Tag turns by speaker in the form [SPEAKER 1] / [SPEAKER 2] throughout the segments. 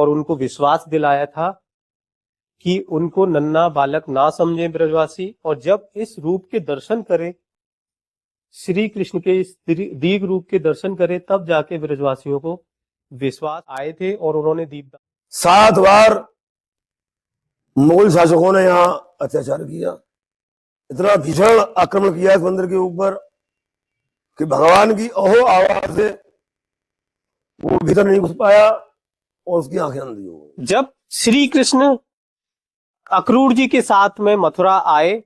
[SPEAKER 1] और उनको विश्वास दिलाया था कि उनको नन्हा बालक ना समझे ब्रजवासी, और जब इस रूप के दर्शन करे, श्री कृष्ण के इस दीर्घ रूप के दर्शन करे, तब जाके ब्रजवासियों को विश्वास आए थे और उन्होंने दीपदान।
[SPEAKER 2] 7 बार मुगल शासकों ने यहाँ अत्याचार किया, इतना भीषण आक्रमण किया इस मंदिर के ऊपर कि भगवान की अहो आवाज से वो भीतर नहीं घुस पाया और उसकी आंखें अंधी हो गई।
[SPEAKER 1] जब श्री कृष्ण अक्रूर जी के साथ में मथुरा आए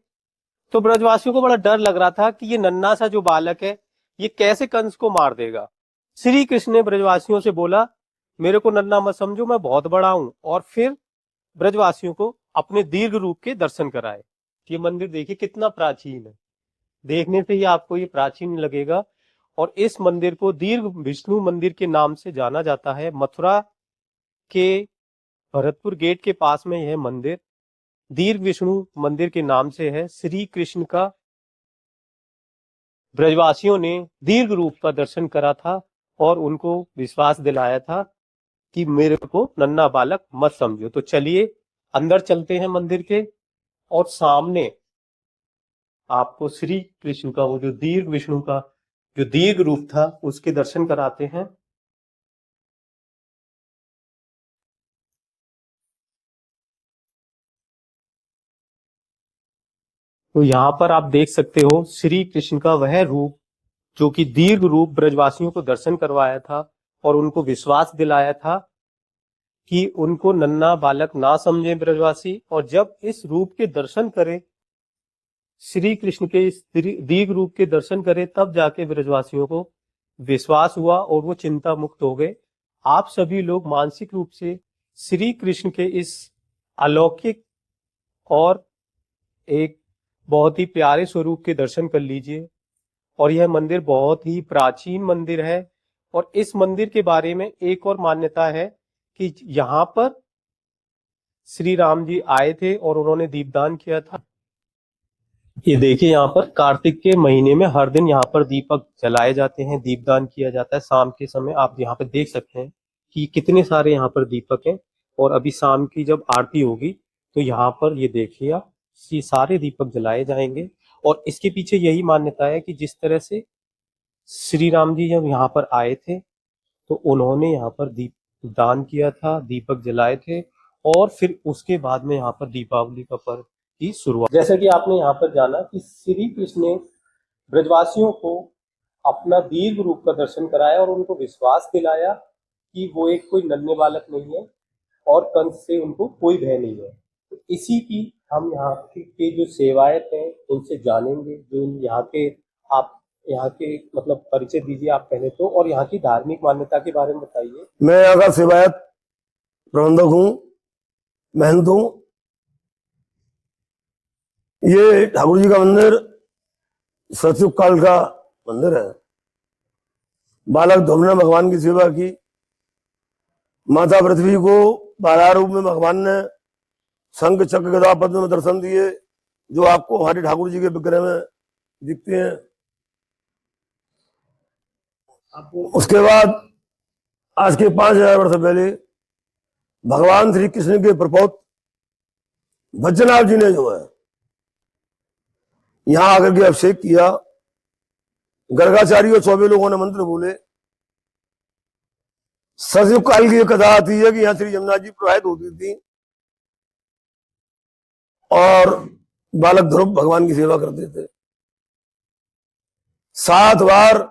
[SPEAKER 1] तो ब्रजवासियों को बड़ा डर लग रहा था कि ये नन्हा सा जो बालक है ये कैसे कंस को मार देगा। श्री कृष्ण ने ब्रजवासियों से बोला, मेरे को नन्हा मत समझो, मैं बहुत बड़ा हूं, और फिर ब्रजवासियों को अपने दीर्घ रूप के दर्शन कराए। ये मंदिर देखिए कितना प्राचीन है, देखने से ही आपको ये प्राचीन लगेगा। और इस मंदिर को दीर्घ विष्णु मंदिर के नाम से जाना जाता है। मथुरा के भरतपुर गेट के पास में यह मंदिर दीर्घ विष्णु मंदिर के नाम से है। श्री कृष्ण का ब्रजवासियों ने दीर्घ रूप का दर्शन करा था और उनको विश्वास दिलाया था कि मेरे को नन्हा बालक मत समझो। तो चलिए अंदर चलते हैं मंदिर के, और सामने आपको श्री कृष्ण का वो जो दीर्घ विष्णु का जो दीर्घ रूप था उसके दर्शन कराते हैं। तो यहाँ पर आप देख सकते हो श्री कृष्ण का वह रूप जो कि दीर्घ रूप ब्रजवासियों को दर्शन करवाया था और उनको विश्वास दिलाया था कि उनको नन्हा बालक ना समझे ब्रजवासी, और जब इस रूप के दर्शन करे, श्री कृष्ण के इस दीर्घ रूप के दर्शन करे, तब जाके ब्रजवासियों को विश्वास हुआ और वो चिंता मुक्त हो गए। आप सभी लोग मानसिक रूप से श्री कृष्ण के इस अलौकिक और एक बहुत ही प्यारे स्वरूप के दर्शन कर लीजिए। और यह मंदिर बहुत ही प्राचीन मंदिर है, और इस मंदिर के बारे में एक और मान्यता है कि यहाँ पर श्री राम जी आए थे और उन्होंने दीपदान किया था। ये देखिए यहाँ पर कार्तिक के महीने में हर दिन यहाँ पर दीपक जलाए जाते हैं, दीपदान किया जाता है शाम के समय। आप यहाँ पे देख सकते हैं कि कितने सारे यहाँ पर दीपक हैं, और अभी शाम की जब आरती होगी तो यहाँ पर ये देखिए आप, ये सारे दीपक जलाए जाएंगे। और इसके पीछे यही मान्यता है कि जिस तरह से श्री राम जी जब यहाँ पर आए थे तो उन्होंने यहाँ पर दीप दान किया था, दीपक जलाए थे, और फिर उसके बाद में यहाँ पर दीपावली का पर्व की शुरुआत। जैसा कि आपने यहाँ पर जाना कि श्री कृष्ण ने ब्रजवासियों को अपना दीर्घ रूप का दर्शन कराया और उनको विश्वास दिलाया कि वो एक कोई नन्हे बालक नहीं है और कंस से उनको कोई भय नहीं है। तो इसी की हम यहाँ के जो सेवायत हैं उनसे जानेंगे, जो यहाँ के आप यहाँ के मतलब परिचय दीजिए आप पहले तो, और यहाँ की धार्मिक मान्यता के बारे में बताइए।
[SPEAKER 2] मैं यहाँ का सेवायत प्रबंधक हूँ, महंत हूँ। ये ठाकुर जी का मंदिर सतयुग काल का मंदिर है। बालक ध्रुव ने भगवान की सेवा की, माता पृथ्वी को बारह रूप में भगवान ने शंख चक्र गदा पद्म में दर्शन दिए, जो आपको हमारे ठाकुर जी के विग्रह में दिखते हैं। उसके बाद आज के 5000 वर्ष पहले भगवान श्री कृष्ण के प्रपौत्र भज्जनाभ जी ने जो है यहां आकर के अभिषेक किया। गर्गाचारी और 24 लोगों ने मंत्र बोले। सतयुग काल की कथा आती है कि यहां श्री यमुना जी प्रवाहित होती थी और बालक ध्रुव भगवान की सेवा करते थे। 7 बार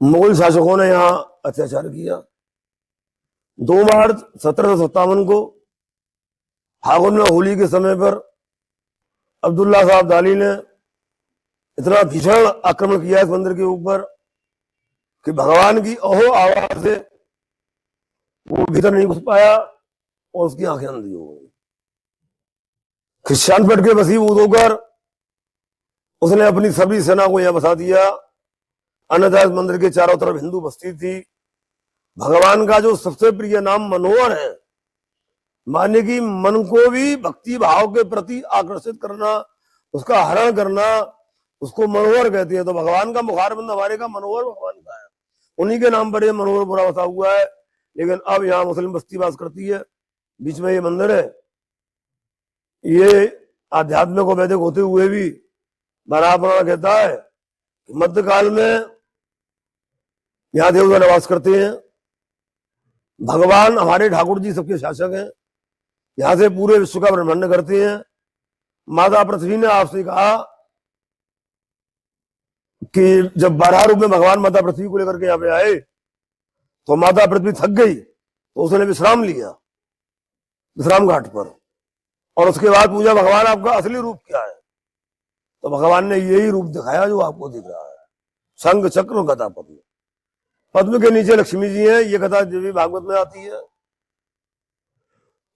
[SPEAKER 2] मुगल शासकों ने यहां अत्याचार किया। 2 मार्च 1757 को फागुन में होली के समय पर अब्दुल्ला साहब दाली ने इतना भीषण आक्रमण किया इस मंदिर के ऊपर कि भगवान की अहो आवाज से वो भीतर नहीं घुस पाया और उसकी आंखें अंधी हो गई। क्रिश्चियन पेट के वसीभूत होकर उसने अपनी सभी सेना को यहां बसा दिया। अन्यथा इस मंदिर के चारों तरफ हिंदू बस्ती थी। भगवान का जो सबसे प्रिय नाम मनोहर है, माने कि मन को भी भक्ति भाव के प्रति आकर्षित करना, उसका हरण करना, उसको मनोहर कहते हैं। तो भगवान का मुखारबिंद हमारे का मनोहर भगवान का है, उन्हीं के नाम पर ये मनोहर पूरा बसा हुआ है। लेकिन अब यहाँ मुस्लिम बस्ती वास करती है। बीच में ये मंदिर है। ये आध्यात्मिक और वैदिक होते हुए भी बड़ा पुराण कहता है कि मध्यकाल में यहाँ देवता निवास करते हैं। भगवान हमारे ठाकुर जी सबके शासक हैं। यहाँ से पूरे विश्व का ब्रह्मांड करते हैं। माता पृथ्वी ने आपसे कहा कि जब 12 रूप में भगवान माता पृथ्वी को लेकर के यहाँ पे आए तो माता पृथ्वी थक गई, तो उसने विश्राम लिया विश्राम घाट पर। और उसके बाद पूछा भगवान आपका असली रूप क्या है, तो भगवान ने यही रूप दिखाया जो आपको दिख रहा है, शंख चक्र गदा पद्म। पद्म के नीचे लक्ष्मी जी हैं। ये कथा देवी भागवत में आती है।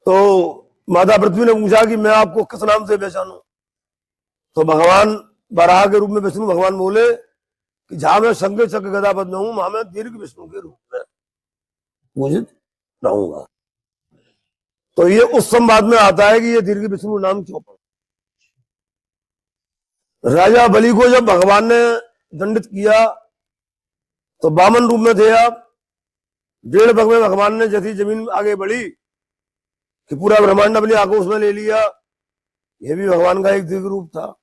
[SPEAKER 2] तो माता पृथ्वी ने पूछा कि मैं आपको किस नाम से पहचानूं, तो भगवान वराह के रूप में विष्णु भगवान बोले कि जहां मैं शंख चक्र गदा पद्म हूं, वहां मैं दीर्घ विष्णु के रूप में पूजित रहूंगा। तो ये उस संवाद में आता है कि ये दीर्घ विष्णु नाम क्यों पड़ा। राजा बलि को जब भगवान ने दंडित किया तो वामन रूप में थे आप। 1.5 पग में भगवान ने जैसी जमीन आगे बढ़ी कि पूरा ब्रह्मांड अपनी आंखों में ले लिया। यह भी भगवान का एक दिव्य रूप था।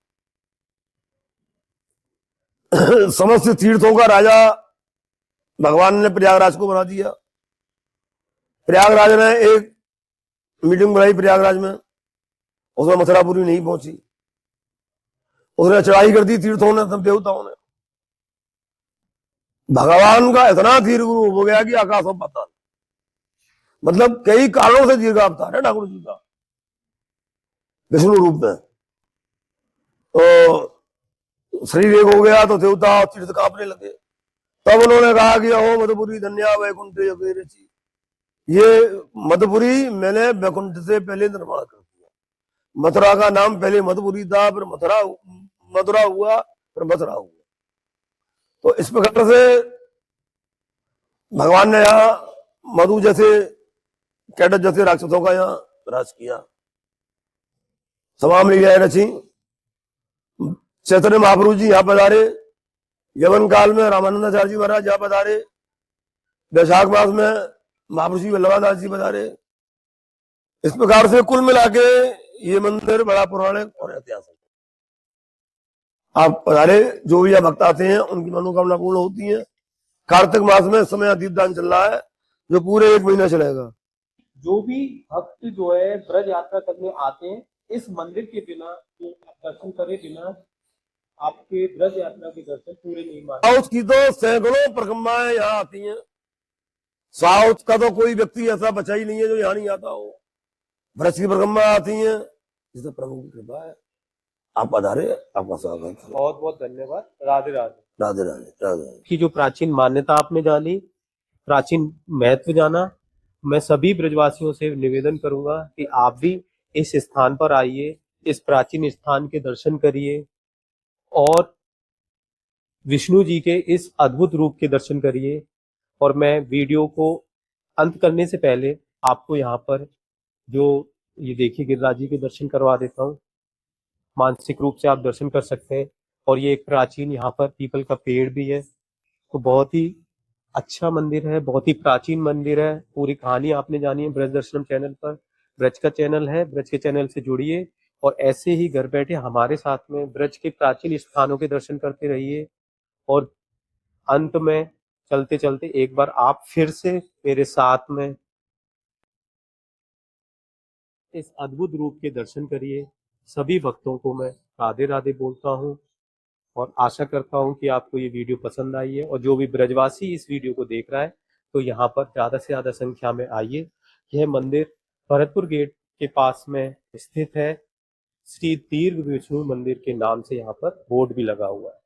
[SPEAKER 2] समस्त तीर्थों का राजा भगवान ने प्रयागराज को बना दिया। प्रयागराज ने एक मीटिंग बुलाई प्रयागराज में, उसमें मथुरापुरी नहीं पहुंची। उसने चढ़ाई कर दी तीर्थों ने, सब देवताओं ने। भगवान का इतना दीर्घ रूप हो गया कि आकाश और पाताल, मतलब कई कारणों से दीर्घ अवतार है ठाकुर जी का विष्णु रूप में। तो शरीर एक हो गया तो देवता और तीर्थ कांपने लगे। तब उन्होंने कहा कि अहो मधुपुरी धन्या वैकुंठ रची। ये मधुपुरी मैंने वैकुंठ से पहले निर्माण कर दिया। मथुरा का नाम पहले मधुपुरी था, फिर मथुरा हुआ, फिर मथुरा हुआ। तो इस प्रकार से भगवान ने यहाँ मधु जैसे कैटस जैसे राक्षसों का यहाँ राज किया। तमाम लीलाएं रची। चैतन्य महाप्रभु जी यहाँ पधारे। यवन काल में रामानंदाचार्य जी महाराज यहाँ पधारे। वैशाख मास में महापुरुष जी वल्लभादास जी पधारे। इस प्रकार से कुल मिला के ये मंदिर बड़ा पौराणिक और ऐतिहासिक। आप पधारे, जो भी भक्त आते हैं उनकी मनोकामना पूर्ण होती है। कार्तिक मास में इस समय दीपदान चल रहा है जो पूरे 1 महीना चलेगा।
[SPEAKER 1] जो भी भक्त जो है ब्रज यात्रा करने आते हैं, इस मंदिर के बिना जो दर्शन करे बिना आपके ब्रज यात्रा के दर्शन पूरे नहीं माने।
[SPEAKER 2] साउथ की तो सैकड़ों परिक्रमाएं यहाँ आती हैं। साउथ का तो कोई व्यक्ति ऐसा बचा ही नहीं है जो यहाँ नहीं आता हो। ब्रज की परिक्रमा आती है, जिसे प्रभु की कृपा है। आप पधारे, आपका स्वागत है।
[SPEAKER 1] बहुत बहुत धन्यवाद। राधे राधे।
[SPEAKER 2] राधे राधे राधे।
[SPEAKER 1] की जो प्राचीन मान्यता आपने जानी, प्राचीन महत्व जाना, मैं सभी ब्रजवासियों से निवेदन करूंगा कि आप भी इस स्थान पर आइए, इस प्राचीन स्थान के दर्शन करिए और विष्णु जी के इस अद्भुत रूप के दर्शन करिए। और मैं वीडियो को अंत करने से पहले आपको यहाँ पर जो ये देखिए गिरिराज जी के दर्शन करवा देता हूँ। मानसिक रूप से आप दर्शन कर सकते हैं। और ये एक प्राचीन यहाँ पर पीपल का पेड़ भी है। तो बहुत ही अच्छा मंदिर है, बहुत ही प्राचीन मंदिर है। पूरी कहानी आपने जानी है ब्रज दर्शनम चैनल पर। ब्रज का चैनल है, ब्रज के चैनल से जुड़िए और ऐसे ही घर बैठे हमारे साथ में ब्रज के प्राचीन स्थानों के दर्शन करते रहिए। और अंत में चलते चलते एक बार आप फिर से मेरे साथ में इस अद्भुत रूप के दर्शन करिए। सभी भक्तों को मैं राधे राधे बोलता हूँ और आशा करता हूँ कि आपको ये वीडियो पसंद आई है। और जो भी ब्रजवासी इस वीडियो को देख रहा है तो यहाँ पर ज्यादा से ज्यादा संख्या में आइए। यह मंदिर भरतपुर गेट के पास में स्थित है। श्री दीर्घ विष्णु मंदिर के नाम से यहाँ पर बोर्ड भी लगा हुआ है।